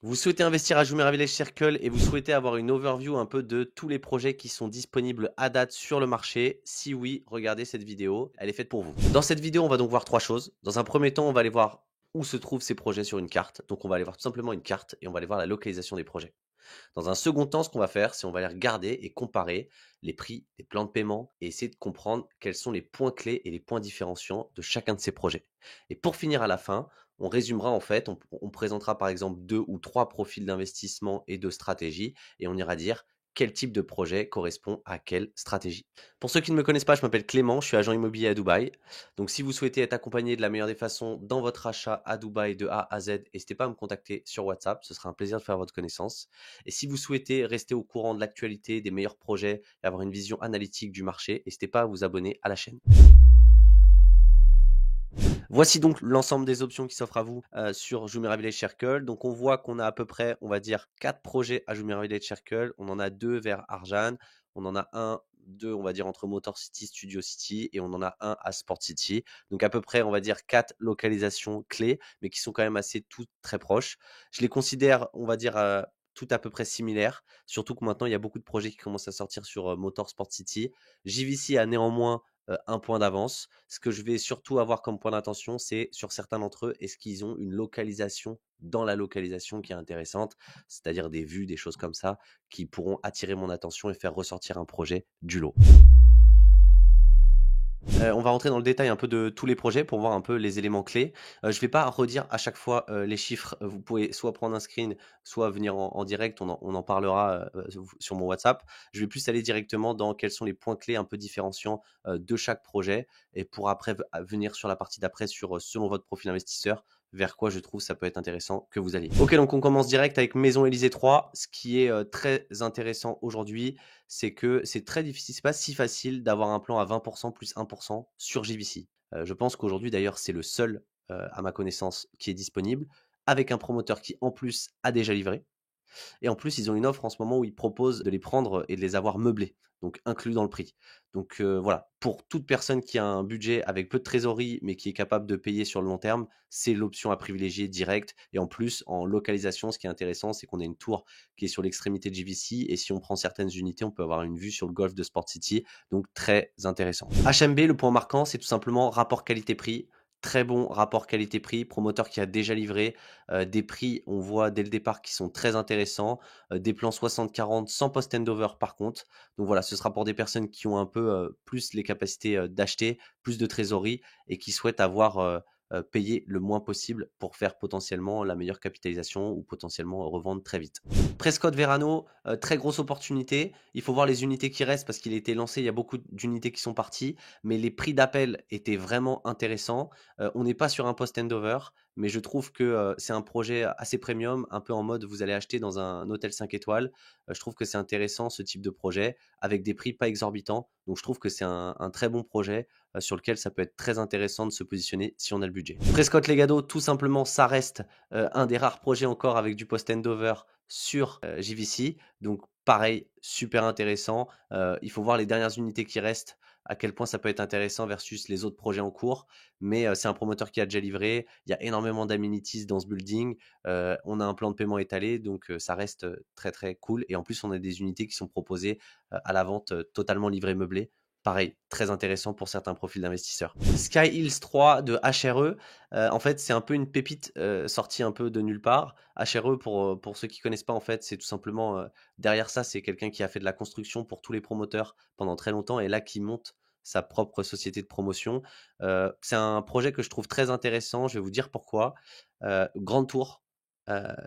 Vous souhaitez investir à Jumeirah Village Circle et vous souhaitez avoir une overview un peu de tous les projets qui sont disponibles à date sur le marché? Si oui, regardez cette vidéo, elle est faite pour vous. Dans cette vidéo, on va donc voir 3 choses. Dans un premier temps, on va aller voir où se trouvent ces projets sur une carte. Donc on va aller voir tout simplement une carte et on va aller voir la localisation des projets. Dans un second temps, ce qu'on va faire, c'est on va aller regarder et comparer les prix, les plans de paiement et essayer de comprendre quels sont les points clés et les points différenciants de chacun de ces projets. Et pour finir à la fin, on résumera en fait, on présentera par exemple 2 ou 3 profils d'investissement et de stratégie et on ira dire quel type de projet correspond à quelle stratégie. Pour ceux qui ne me connaissent pas, je m'appelle Clément, je suis agent immobilier à Dubaï. Donc si vous souhaitez être accompagné de la meilleure des façons dans votre achat à Dubaï de A à Z, n'hésitez pas à me contacter sur WhatsApp, ce sera un plaisir de faire votre connaissance. Et si vous souhaitez rester au courant de l'actualité, des meilleurs projets et avoir une vision analytique du marché, n'hésitez pas à vous abonner à la chaîne. Voici donc l'ensemble des options qui s'offrent à vous sur Jumeirah Village Circle. Donc on voit qu'on a à peu près, on va dire, 4 projets à Jumeirah Village Circle. On en a 2 vers Arjan. On en a un, 2, on va dire, entre Motor City, Studio City. Et on en a un à Sport City. Donc à peu près, on va dire, 4 localisations clés, mais qui sont quand même assez toutes très proches. Je les considère, on va dire, toutes à peu près similaires. Surtout que maintenant, il y a beaucoup de projets qui commencent à sortir sur Motor Sport City. JVC a néanmoins un point d'avance. Ce que je vais surtout avoir comme point d'attention, c'est sur certains d'entre eux, est-ce qu'ils ont une localisation dans la localisation qui est intéressante, c'est-à-dire des vues, des choses comme ça, qui pourront attirer mon attention et faire ressortir un projet du lot. On va rentrer dans le détail un peu de tous les projets pour voir un peu les éléments clés. Je vais pas redire à chaque fois, les chiffres. Vous pouvez soit prendre un screen, soit venir en direct. On en parlera, sur mon WhatsApp. Je vais plus aller directement dans quels sont les points clés un peu différenciants, de chaque projet et pour après venir sur la partie d'après sur, selon votre profil investisseur, vers quoi je trouve ça peut être intéressant que vous alliez. OK, donc on commence direct avec Maison Élysée 3. Ce qui est, très intéressant aujourd'hui, c'est que c'est très difficile, c'est pas si facile d'avoir un plan à 20% plus 1% sur JVC. Je pense qu'aujourd'hui d'ailleurs c'est le seul, à ma connaissance qui est disponible, avec un promoteur qui en plus a déjà livré. Et en plus, ils ont une offre en ce moment où ils proposent de les prendre et de les avoir meublés, donc inclus dans le prix. Donc voilà, pour toute personne qui a un budget avec peu de trésorerie, mais qui est capable de payer sur le long terme, c'est l'option à privilégier directe. Et en plus, en localisation, ce qui est intéressant, c'est qu'on a une tour qui est sur l'extrémité de JVC. Et si on prend certaines unités, on peut avoir une vue sur le golfe de Sport City. Donc très intéressant. HMB, le point marquant, c'est tout simplement rapport qualité-prix. Très bon rapport qualité-prix, promoteur qui a déjà livré, des prix, on voit dès le départ qui sont très intéressants, des plans 60-40 sans post handover par contre. Donc voilà, ce sera pour des personnes qui ont un peu, plus les capacités, d'acheter, plus de trésorerie et qui souhaitent avoir, payé le moins possible pour faire potentiellement la meilleure capitalisation ou potentiellement revendre très vite. Prescott Verano, très grosse opportunité. Il faut voir les unités qui restent parce qu'il a été lancé, il y a beaucoup d'unités qui sont parties, mais les prix d'appel étaient vraiment intéressants. On n'est pas sur un post handover, mais je trouve que, c'est un projet assez premium, un peu en mode vous allez acheter dans un hôtel 5 étoiles. Je trouve que c'est intéressant ce type de projet avec des prix pas exorbitants. Donc je trouve que c'est un très bon projet, sur lequel ça peut être très intéressant de se positionner si on a le budget. Prescott Legado, tout simplement, ça reste, un des rares projets encore avec du post handover sur, JVC. Donc pareil, super intéressant. Il faut voir les dernières unités qui restent, à quel point ça peut être intéressant versus les autres projets en cours. Mais c'est un promoteur qui a déjà livré. Il y a énormément d'amenities dans ce building. On a un plan de paiement étalé, donc ça reste très très cool. Et en plus, on a des unités qui sont proposées à la vente totalement livrées meublées. Pareil, très intéressant pour certains profils d'investisseurs. Sky Hills 3 de HRE, en fait, c'est un peu une pépite sortie un peu de nulle part. HRE, pour ceux qui connaissent pas, en fait, c'est tout simplement derrière ça, c'est quelqu'un qui a fait de la construction pour tous les promoteurs pendant très longtemps et là qui monte sa propre société de promotion. C'est un projet que je trouve très intéressant. Je vais vous dire pourquoi. Grande tour,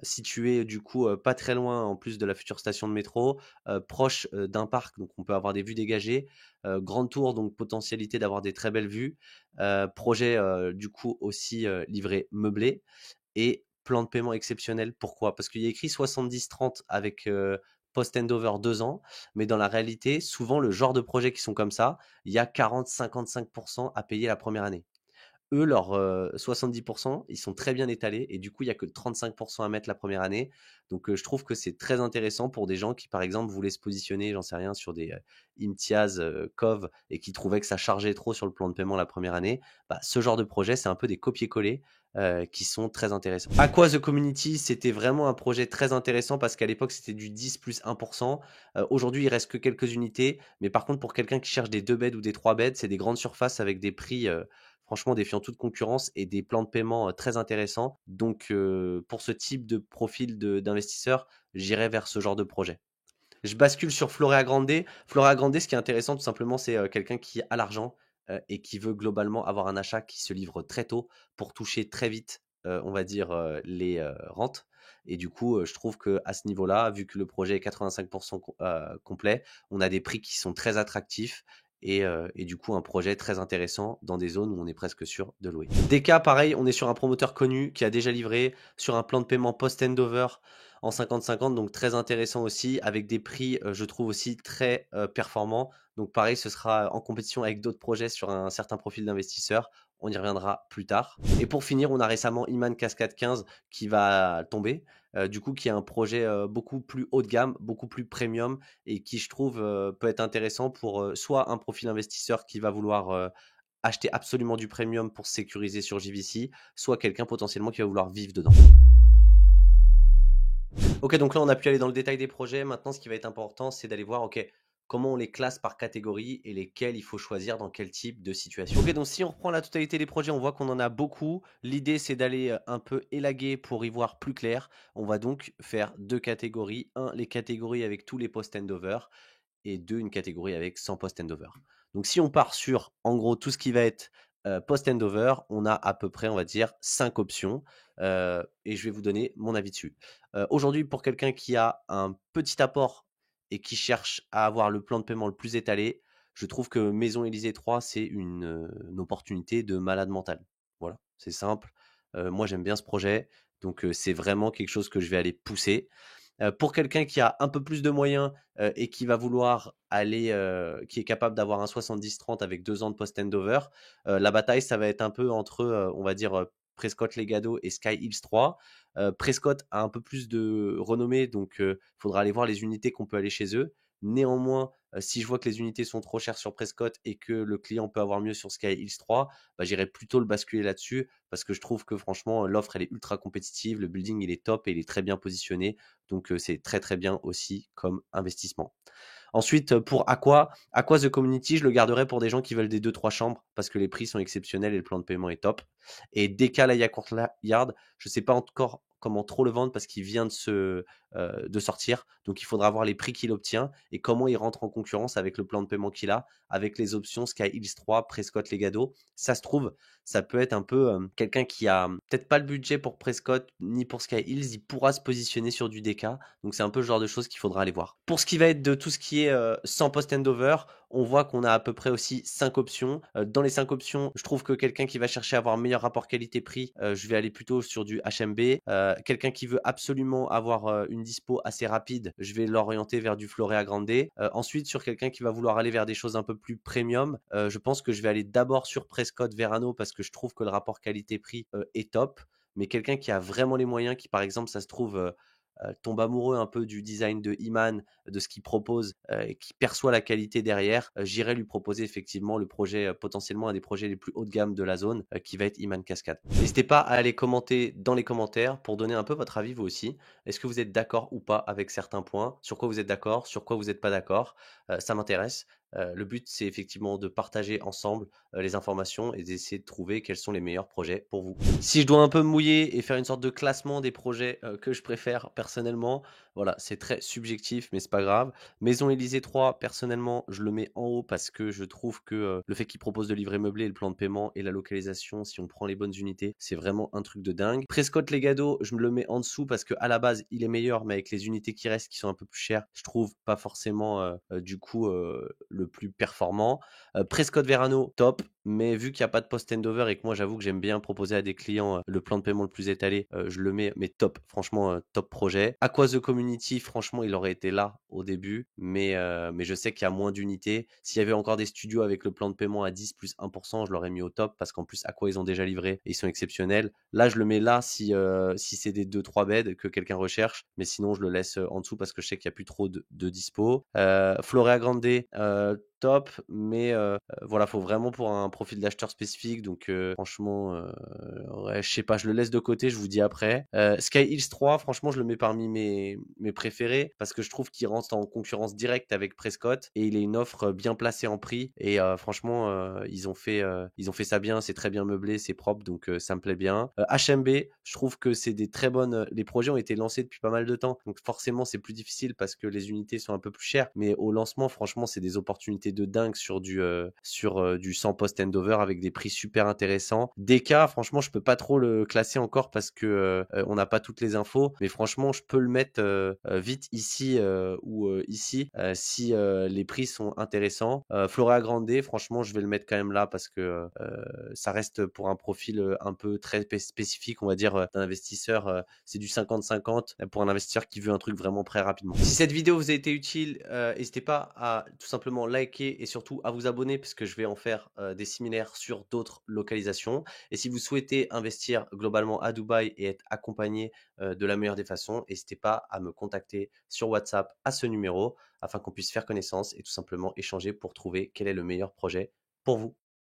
située du coup pas très loin en plus de la future station de métro, proche d'un parc, donc on peut avoir des vues dégagées. Grande tour, donc potentialité d'avoir des très belles vues. Projet du coup aussi livré meublé et plan de paiement exceptionnel. Pourquoi? Parce qu'il y a écrit 70-30 avec post handover 2 ans, mais dans la réalité, souvent le genre de projets qui sont comme ça, il y a 40-55% à payer la première année. eux, leurs 70 ils sont très bien étalés et du coup, il y a que 35 à mettre la première année. Donc je trouve que c'est très intéressant pour des gens qui, par exemple, voulaient se positionner, j'en sais rien, sur des, IMTIAS, COV et qui trouvaient que ça chargeait trop sur le plan de paiement la première année. Bah, ce genre de projet, c'est un peu des copier-coller, qui sont très intéressants. Aqua The Community, c'était vraiment un projet très intéressant parce qu'à l'époque, c'était du 10 plus 1 aujourd'hui, il reste que quelques unités, mais par contre, pour quelqu'un qui cherche des 2 beds ou des 3 beds, c'est des grandes surfaces avec des prix, franchement défiant toute concurrence et des plans de paiement, très intéressants. Donc pour ce type de profil d'investisseur, j'irai vers ce genre de projet. Je bascule sur Florea Grande. Florea Grande, ce qui est intéressant tout simplement, c'est, quelqu'un qui a l'argent, et qui veut globalement avoir un achat qui se livre très tôt pour toucher très vite, on va dire, les, rentes et du coup, je trouve qu'à ce niveau-là, vu que le projet est 85 complet, on a des prix qui sont très attractifs et du coup un projet très intéressant dans des zones où on est presque sûr de louer. DK pareil, on est sur un promoteur connu qui a déjà livré sur un plan de paiement post-handover en 50-50, donc très intéressant aussi, avec des prix, je trouve aussi très performants. Donc pareil, ce sera en compétition avec d'autres projets sur un certain profil d'investisseurs. On y reviendra plus tard. Et pour finir, on a récemment Iman Cascade 15 qui va tomber, du coup, qui est un projet beaucoup plus haut de gamme, beaucoup plus premium et qui, je trouve, peut être intéressant pour soit un profil investisseur qui va vouloir acheter absolument du premium pour se sécuriser sur JVC, soit quelqu'un potentiellement qui va vouloir vivre dedans. Ok, donc là, on a pu aller dans le détail des projets. Maintenant, ce qui va être important, c'est d'aller voir, ok, comment on les classe par catégorie et lesquels il faut choisir dans quel type de situation. Ok, donc si on reprend la totalité des projets, on voit qu'on en a beaucoup. L'idée, c'est d'aller un peu élaguer pour y voir plus clair. On va donc faire deux catégories. Un, les catégories avec tous les post-handover et deux, une catégorie avec 100 post-handover. Donc si on part sur, en gros, tout ce qui va être post-handover, on a à peu près, on va dire, 5 options et je vais vous donner mon avis dessus. Aujourd'hui, pour quelqu'un qui a un petit apport et qui cherche à avoir le plan de paiement le plus étalé, je trouve que Maison Élysée 3, c'est une opportunité de malade mental. Voilà, c'est simple. Moi, j'aime bien ce projet, donc c'est vraiment quelque chose que je vais aller pousser. Pour quelqu'un qui a un peu plus de moyens et qui va vouloir aller, qui est capable d'avoir un 70-30 avec 2 ans de post-handover, la bataille, ça va être un peu entre, on va dire, Prescott Legado et Sky Hills 3. Prescott a un peu plus de renommée, donc il faudra aller voir les unités qu'on peut aller chez eux. Néanmoins, si je vois que les unités sont trop chères sur Prescott et que le client peut avoir mieux sur Sky Hills 3, bah, j'irai plutôt le basculer là-dessus parce que je trouve que franchement, l'offre, elle est ultra compétitive, le building, il est top et il est très bien positionné. Donc, c'est très, très bien aussi comme investissement. Ensuite, pour Aqua The Community, je le garderai pour des gens qui veulent des 2-3 chambres parce que les prix sont exceptionnels et le plan de paiement est top. Et DK Laia Courtyard, je ne sais pas encore comment trop le vendre parce qu'il vient de sortir. Donc, il faudra voir les prix qu'il obtient et comment il rentre en concurrence avec le plan de paiement qu'il a, avec les options Sky Hills 3, Prescott Legado. Ça se trouve, ça peut être un peu quelqu'un qui a peut-être pas le budget pour Prescott ni pour Sky Hills, il pourra se positionner sur du DK. Donc c'est un peu le genre de choses qu'il faudra aller voir. Pour ce qui va être de tout ce qui est sans post-handover, on voit qu'on a à peu près aussi 5 options. Dans les 5 options, je trouve que quelqu'un qui va chercher à avoir un meilleur rapport qualité-prix, je vais aller plutôt sur du HMB. Quelqu'un qui veut absolument avoir une dispo assez rapide, je vais l'orienter vers du Florea Grande. Ensuite, sur quelqu'un qui va vouloir aller vers des choses un peu plus premium, je pense que je vais aller d'abord sur Prescott Verano parce que je trouve que le rapport qualité-prix est top. Mais quelqu'un qui a vraiment les moyens, qui par exemple, ça se trouve, tombe amoureux un peu du design de Iman, de ce qu'il propose et qui perçoit la qualité derrière, j'irai lui proposer effectivement le projet, potentiellement un des projets les plus haut de gamme de la zone, qui va être Iman Cascade. N'hésitez pas à aller commenter dans les commentaires pour donner un peu votre avis vous aussi. Est-ce que vous êtes d'accord ou pas avec certains points? Sur quoi vous êtes d'accord? Sur quoi vous n'êtes pas d'accord? Ça m'intéresse. Le but, c'est effectivement de partager ensemble les informations et d'essayer de trouver quels sont les meilleurs projets pour vous. Si je dois un peu me mouiller et faire une sorte de classement des projets que je préfère personnellement, voilà, c'est très subjectif, mais c'est pas grave. Maison Élysée 3, personnellement, je le mets en haut parce que je trouve que le fait qu'il propose de livrer meublé, le plan de paiement et la localisation, si on prend les bonnes unités, c'est vraiment un truc de dingue. Prescott Legado, je me le mets en dessous parce que à la base, il est meilleur, mais avec les unités qui restent, qui sont un peu plus chères, je trouve pas forcément du coup le plus performant. Prescott Verano, top, mais vu qu'il y a pas de post handover et que moi j'avoue que j'aime bien proposer à des clients, le plan de paiement le plus étalé, je le mets, mais top, franchement, top projet. Aqua The Community, franchement, il aurait été là au début, mais je sais qu'il y a moins d'unités. S'il y avait encore des studios avec le plan de paiement à 10 plus 1 je l'aurais mis au top parce qu'en plus Aqua, ils ont déjà livré et ils sont exceptionnels. Là, je le mets là si c'est des 2-3 beds que quelqu'un recherche, mais sinon je le laisse, en dessous parce que je sais qu'il y a plus trop de dispo. Florea Grande, top, mais voilà, faut vraiment pour un profil d'acheteur spécifique, donc franchement, ouais, je sais pas, je le laisse de côté, je vous dis après. Sky Hills 3, franchement, je le mets parmi mes préférés parce que je trouve qu'il rentre en concurrence directe avec Prescott et il est une offre bien placée en prix et franchement, ils ont fait ça bien, c'est très bien meublé, c'est propre, donc ça me plaît bien. HMB, je trouve que c'est des très bonnes les projets ont été lancés depuis pas mal de temps, donc forcément, c'est plus difficile parce que les unités sont un peu plus chères, mais au lancement, franchement, c'est des opportunités de dingue du 100 post handover avec des prix super intéressants. DK, franchement, je peux pas trop le classer encore parce que on n'a pas toutes les infos, mais franchement, je peux le mettre vite ici ou ici si les prix sont intéressants. Flora Grande, franchement, je vais le mettre quand même là parce que ça reste pour un profil un peu très spécifique, on va dire, d'un investisseur. C'est du 50-50 pour un investisseur qui veut un truc vraiment très rapidement. Si cette vidéo vous a été utile, n'hésitez pas à tout simplement liker et surtout à vous abonner parce que je vais en faire des similaires sur d'autres localisations. Et si vous souhaitez investir globalement à Dubaï et être accompagné de la meilleure des façons, n'hésitez pas à me contacter sur WhatsApp à ce numéro afin qu'on puisse faire connaissance et tout simplement échanger pour trouver quel est le meilleur projet pour vous.